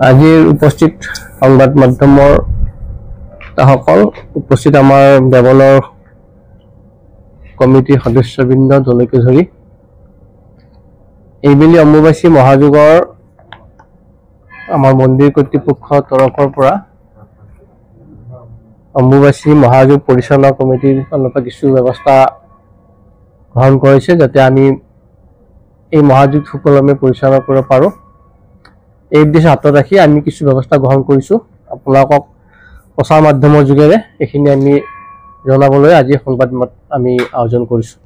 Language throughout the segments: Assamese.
আজিৰ উপস্থিত সংবাদ মাধ্যমৰ সকল উপস্থিত আমাৰ দেৱলৰ কমিটিৰ সদস্যবৃন্দ দলৈকে ধৰি এইবেলি অম্বুবাচী মহাযুগৰ আমাৰ মন্দিৰ কৰ্তৃপক্ষৰ তৰফৰ পৰা অম্বুবাচী মহাযুগ পৰিচালনা কমিটিৰ ফালৰ পৰা কিছু ব্যৱস্থা গ্ৰহণ কৰিছে যাতে আমি এই মহাযুগ সুকলমে পৰিচালনা কৰিব পাৰোঁ। এই উদ্দেশ্য হাতত ৰাখি আমি কিছু ব্যৱস্থা গ্ৰহণ কৰিছোঁ। আপোনালোকক প্ৰচাৰ মাধ্যমৰ যোগেৰে এইখিনি আমি জনাবলৈ আজি সংবাদ আমি আয়োজন কৰিছোঁ।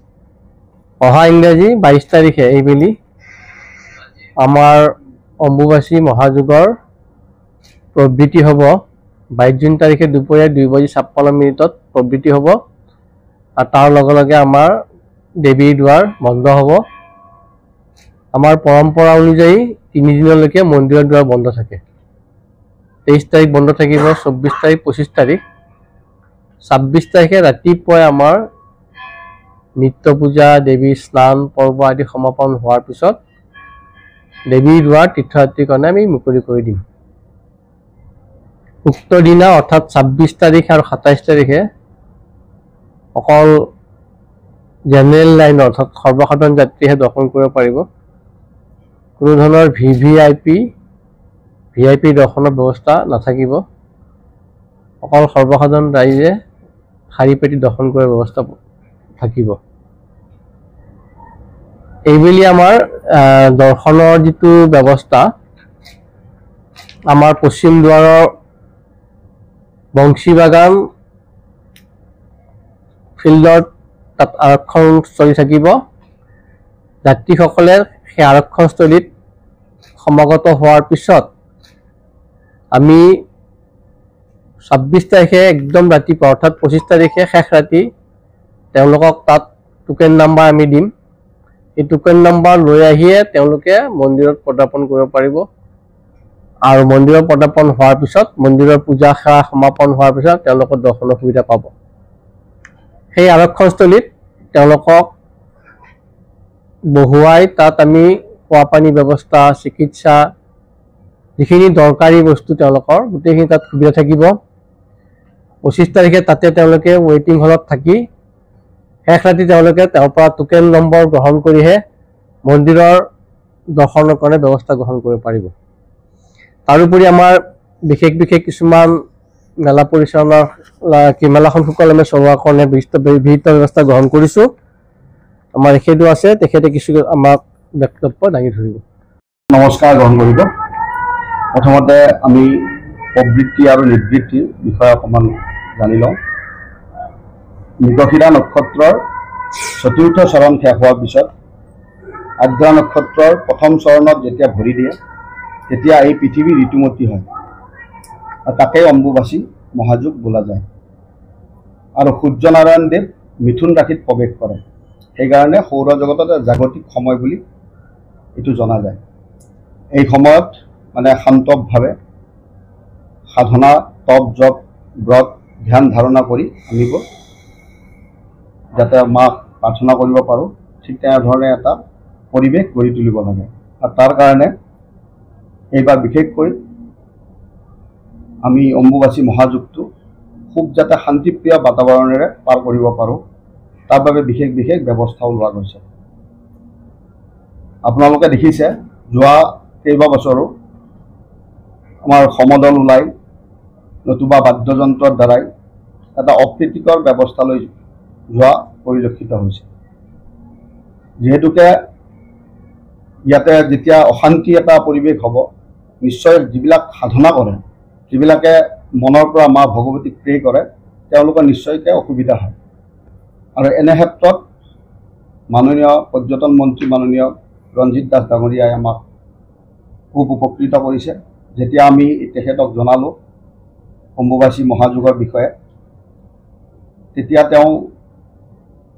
অহা ইংৰাজী 22 তাৰিখে এইবেলি আমাৰ অম্বুবাচী মহাযুগৰ প্ৰবৃত্তি হ'ব। 22 জুন তাৰিখে দুপৰীয়া 2:56 প্ৰবৃত্তি হ'ব আৰু তাৰ লগে লগে আমাৰ দেৱীৰ দুৱাৰ বন্ধ হ'ব। আমাৰ পৰম্পৰা অনুযায়ী 3 দিনলৈকে মন্দিৰৰ দুৱাৰ বন্ধ থাকে। 23 তাৰিখ বন্ধ থাকিব, 24 তাৰিখ, 25 তাৰিখ। 26 তাৰিখে ৰাতিপুৱাই আমাৰ নিত্য পূজা, দেৱী স্নান পৰ্ব আদি সমাপন হোৱাৰ পিছত দেৱীৰ দুৱাৰ তীৰ্থযাত্ৰীৰ কাৰণে আমি মুকলি কৰি দিম। উক্ত দিনা অৰ্থাৎ 26 তাৰিখ আৰু 27 তাৰিখে অকল জেনেৰেল লাইন অৰ্থাৎ সৰ্বসাধাৰণ যাত্ৰীহে দৰ্শন কৰিব পাৰিব। কোনো ধৰণৰ ভিআইপি দৰ্শনৰ ব্যৱস্থা নাথাকিব। অকল সৰ্বসাধাৰণ ৰাইজে শাৰী পাতি দৰ্শন কৰাৰ ব্যৱস্থা থাকিব। এইবেলি আমাৰ দৰ্শনৰ যিটো ব্যৱস্থা, আমাৰ পশ্চিম দুৱাৰৰ বংশী বাগান ফিল্ডত তাত আৰক্ষণস্থলী থাকিব। যাত্ৰীসকলে সেই আৰক্ষণস্থলীত সমাগত হোৱাৰ পিছত আমি 26 তাৰিখে একদম ৰাতিপুৱা অৰ্থাৎ 25 তাৰিখে শেষ ৰাতি তেওঁলোকক তাত টোকেন নাম্বাৰ আমি দিম। এই টোকেন নাম্বাৰ লৈ আহিয়ে তেওঁলোকে মন্দিৰত পদাৰ্পণ কৰিব পাৰিব আৰু মন্দিৰত পদাৰ্পণ হোৱাৰ পিছত মন্দিৰৰ পূজা সেৱা সমাপন হোৱাৰ পিছত তেওঁলোকৰ দৰ্শনৰ সুবিধা পাব। সেই আৰক্ষণস্থলীত তেওঁলোকক বহুৱাই তাত আমি খোৱা পানী ব্যৱস্থা, চিকিৎসা, যিখিনি দৰকাৰী বস্তু তেওঁলোকৰ গোটেইখিনি তাত সুবিধা থাকিব। 25 তাৰিখে তাতে তেওঁলোকে ৱেইটিং হলত থাকি শেষ ৰাতি তেওঁলোকে তেওঁৰ পৰা টোকেন নম্বৰ গ্ৰহণ কৰিহে মন্দিৰৰ দৰ্শনৰ কাৰণে ব্যৱস্থা গ্ৰহণ কৰিব পাৰিব। তাৰোপৰি আমাৰ বিশেষ কিছুমান মেলা পৰিচালনাৰ মেলাখন সুকলমে চলোৱাৰ কাৰণে বিহিত ব্যৱস্থা গ্ৰহণ কৰিছোঁ। আমাৰ এখেতো আছে, তেখেতে কিছু আমাক বক্তব্য দাঙি ধৰিব। নমস্কাৰ গ্ৰহণ কৰিব। প্ৰথমতে আমি প্ৰবৃত্তি আৰু নিবৃত্তিৰ বিষয়ে অকণমান জানি লওঁ। মৃগশিৰা নক্ষত্ৰৰ চতুৰ্থ চৰণ শেষ হোৱাৰ পিছত আদ্ৰা নক্ষত্ৰৰ প্ৰথম চৰণত যেতিয়া ভৰি দিয়ে তেতিয়া এই পৃথিৱী ঋতুমতী হয় আৰু তাকেই অম্বুবাচী মহাযুগ বোলা যায়। আৰু সূৰ্যনাৰায়ণ দেৱ মিথুন ৰাশিত প্ৰৱেশ কৰে, সেইকাৰণে সৌৰজগতত জাগতিক সময় বুলি এইটো জনা যায়। এই সময়ত মানে শান্তভাৱে সাধনা, তপ, জপ, ব্ৰত, ধ্যান ধাৰণা কৰি আমি যাতে মাক প্ৰাৰ্থনা কৰিব পাৰোঁ, ঠিক তেনেধৰণে এটা পৰিৱেশ গঢ়ি তুলিব লাগে। আৰু তাৰ কাৰণে এইবাৰ বিশেষকৈ আমি অম্বুবাচী মহাযুগটো খুব যাতে শান্তিপ্ৰিয় বাতাবৰণেৰে পাৰ কৰিব পাৰোঁ, তাৰ বাবে বিশেষ ব্যৱস্থাও লোৱা গৈছে। আপোনালোকে দেখিছে যোৱা কেইবাবছৰো আমাৰ সমদল ওলাই নতুবা বাদ্যযন্ত্ৰৰ দ্বাৰাই এটা অপ্ৰীতিকৰ ব্যৱস্থালৈ যোৱা পৰিলক্ষিত হৈছে। যিহেতুকে ইয়াতে যেতিয়া অশান্তি এটা পৰিৱেশ হ'ব, নিশ্চয় যিবিলাক সাধনা কৰে, যিবিলাকে মনৰ পৰা মা ভগৱতীক প্ৰে কৰে, তেওঁলোকৰ নিশ্চয়কৈ অসুবিধা হয়। আৰু এনে ক্ষেত্ৰত মাননীয় পৰ্যটন মন্ত্ৰী মাননীয় ৰঞ্জিত দাস ডাঙৰীয়াই আমাক খুব উপকৃত কৰিছে। যেতিয়া আমি তেখেতক জনালোঁ অম্বুবাচী মহাযুগৰ বিষয়ে, তেতিয়া তেওঁ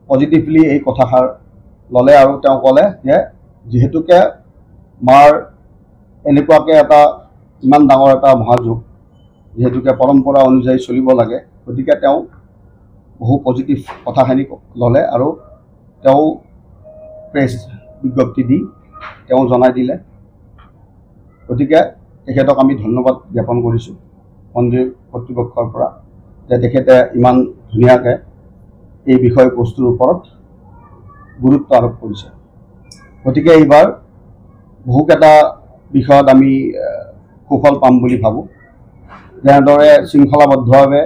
পজিটিভলি এই কথাষাৰ ল'লে আৰু তেওঁ ক'লে যে যিহেতুকে মাৰ এনেকুৱাকৈ এটা ইমান ডাঙৰ এটা মহাযুগ, যিহেতুকে পৰম্পৰা অনুযায়ী চলিব লাগে, গতিকে তেওঁ বহু পজিটিভ কথাখিনি ল'লে আৰু তেওঁ প্ৰেছ বিজ্ঞপ্তি দি তেওঁ জনাই দিলে। গতিকে তেখেতক আমি ধন্যবাদ জ্ঞাপন কৰিছোঁ মন্দিৰ কৰ্তৃপক্ষৰ পৰা যে তেখেতে ইমান ধুনীয়াকৈ এই বিষয়বস্তুৰ ওপৰত গুৰুত্ব আৰোপ কৰিছে। গতিকে এইবাৰ বহুকেইটা বিষয়ত আমি সুফল পাম বুলি ভাবোঁ। যেনেদৰে শৃংখলাবদ্ধভাৱে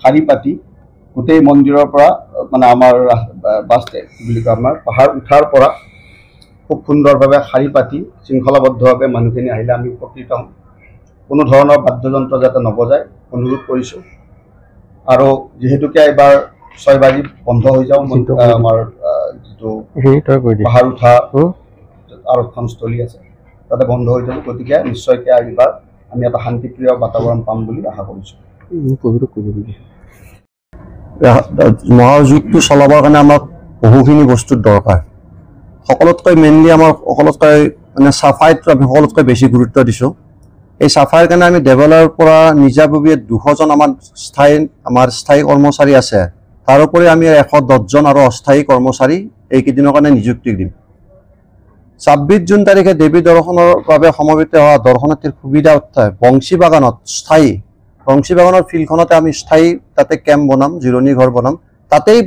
শাৰী পাতি গোটেই মন্দিৰৰ পৰা মানে আমাৰ বুলি কয় আমাৰ পাহাৰ উঠাৰ পৰা খুব সুন্দৰভাৱে শাৰী পাতি শৃংখলাবদ্ধভাৱে মানুহখিনি আহিলে আমি উপকৃত হ'ম। কোনো ধৰণৰ বাদ্যযন্ত্ৰ যাতে নবজায় অনুৰোধ কৰিছোঁ। আৰু যিহেতুকে এইবাৰ 6 বাজি বন্ধ হৈ যাওঁ আমাৰ যিটো পাহাৰ উঠা আৰক্ষণস্থলী আছে তাতে বন্ধ হৈ যাব। গতিকে নিশ্চয়কৈ এইবাৰ আমি এটা শান্তিপ্ৰিয় বাতাবৰণ পাম বুলি আশা কৰিছোঁ। মহাযুদ্ধটো চলাবৰ কাৰণে আমাক বহুখিনি বস্তুৰ দৰকাৰ। সকলোতকৈ মেইনলি আমাৰ সকলোতকৈ মানে চাফাইত আমি সকলোতকৈ বেছি গুৰুত্ব দিছোঁ। এই চাফাইৰ কাৰণে আমি দেৱালয়ৰ পৰা নিজাববীয়া 200জন আমাৰ স্থায়ী কৰ্মচাৰী আছে। তাৰোপৰি আমি 110জন আৰু অস্থায়ী কৰ্মচাৰী এইকেইদিনৰ কাৰণে নিযুক্তি দিম। 26 জুন তাৰিখে দেৱী দৰ্শনৰ বাবে সমবেত হোৱা দৰ্শনাৰ্থীৰ সুবিধা অৰ্থাৎ বংশী বাগানত বংশী বাগানৰ ফিল্ডখনতে আমি স্থায়ী তাতে কেম্প বনাম, জিৰণি ঘৰ বনাম। তাতেই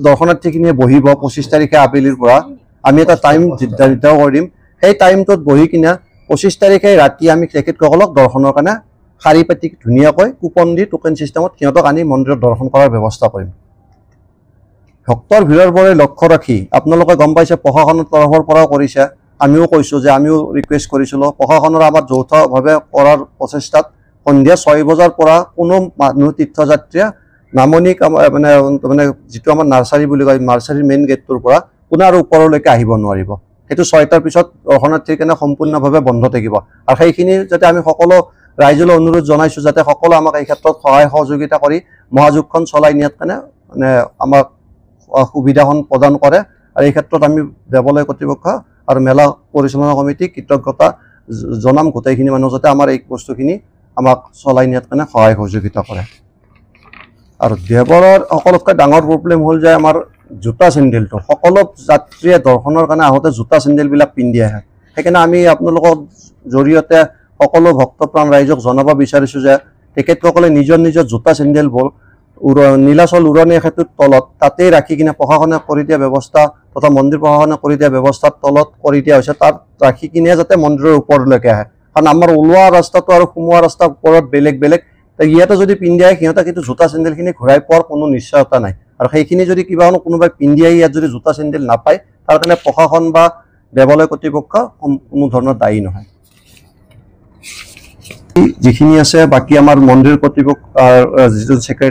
দৰ্শনাৰ্থীখিনিয়ে বহিব। 25 তাৰিখে আবেলিৰ পৰা আমি এটা টাইম নিৰ্ধাৰিত কৰি দিম। সেই টাইমটোত বহি কিনে 25 তাৰিখে ৰাতি আমি তেখেতসকলক দৰ্শনৰ কাৰণে শাৰী পাতি ধুনীয়াকৈ কুপন দি টোকেন ছিষ্টেমত সিহঁতক আনি মন্দিৰত দৰ্শন কৰাৰ ব্যৱস্থা কৰিম। ভক্তৰ ভিৰৰ পৰা লক্ষ্য ৰাখি আপোনালোকে গম পাইছে প্ৰশাসনৰ তৰফৰ পৰাও কৰিছে। আমিও কৈছোঁ যে আমিও ৰিকুৱেষ্ট কৰিছিলোঁ প্ৰশাসনৰ আমাৰ যৌথভাৱে কৰাৰ প্ৰচেষ্টাত সন্ধিয়া 6 বজাৰ পৰা কোনো মানুহ তীৰ্থযাত্ৰীয়ে নামনি মানে যিটো আমাৰ নাৰ্চাৰী বুলি কয় নাৰ্চাৰীৰ মেইন গেটটোৰ পৰা কোনো আৰু ওপৰলৈকে আহিব নোৱাৰিব। সেইটো 6টাৰ পিছত দৰ্শনাৰ্থীৰ কাৰণে সম্পূৰ্ণভাৱে বন্ধ থাকিব। আৰু সেইখিনি যাতে আমি সকলো ৰাইজলৈ অনুৰোধ জনাইছোঁ যাতে সকলো আমাক এই ক্ষেত্ৰত সহায় সহযোগিতা কৰি মহাযুদ্ধখন চলাই নিয়াত মানে আমাক সুবিধাখন প্ৰদান কৰে। আৰু এই ক্ষেত্ৰত আমি দেৱালয় কৰ্তৃপক্ষ আৰু মেলা পৰিচালনা কমিটিক কৃতজ্ঞতা জনাম গোটেইখিনি মানুহ যাতে আমাৰ এই বস্তুখিনি আমাক চলাই নিয়াত মানে সহায় সহযোগিতা কৰে। আৰু দেৱালয়ৰ সকলোতকৈ ডাঙৰ প্ৰব্লেম হ'ল যে আমাৰ জোতা চেণ্ডেলটো সকলো যাত্ৰীয়ে দৰ্শনৰ কাৰণে আহোঁতে জোতা চেণ্ডেলবিলাক পিন্ধি আহে। সেইকাৰণে আমি আপোনালোকৰ জৰিয়তে সকলো ভক্তপ্ৰাণ ৰাইজক জনাব বিচাৰিছোঁ যে তেখেতসকলে নিজৰ নিজৰ জোতা চেণ্ডেলবোৰ নীলাচল উৰণি সেতুৰ তলত তাতেই ৰাখি কিনে প্ৰশাসনে কৰি দিয়া ব্যৱস্থা তথা মন্দিৰ প্ৰশাসনে কৰি দিয়া ব্যৱস্থাৰ তলত কৰি দিয়া হৈছে। তাত ৰাখি কিনে যাতে মন্দিৰৰ ওপৰলৈকে আহে। কাৰণ আমাৰ ওলোৱা ৰাস্তাটো আৰু সোমোৱা ৰাস্তাৰ ওপৰত বেলেগ ইয়াতে যদি পিন্ধি আহে সিহঁতে কিন্তু জোতা চেণ্ডেলখিনি ঘূৰাই পোৱাৰ কোনো নিশ্চয়তা নাই। আৰু সেইখিনি যদি কিবা কোনোবাই পিন্ধি আহি ইয়াত যদি জোতা চেণ্ডেল নাপায় তাৰ কাৰণে প্ৰশাসন বা দেৱালয় কৰ্তৃপক্ষ কোনো ধৰণৰ দায়ী নহয়। যিখিনি আছে বাকী আমাৰ মন্দিৰ কৰ্তৃপক্ষ যিটো ছেক্ৰেটাৰী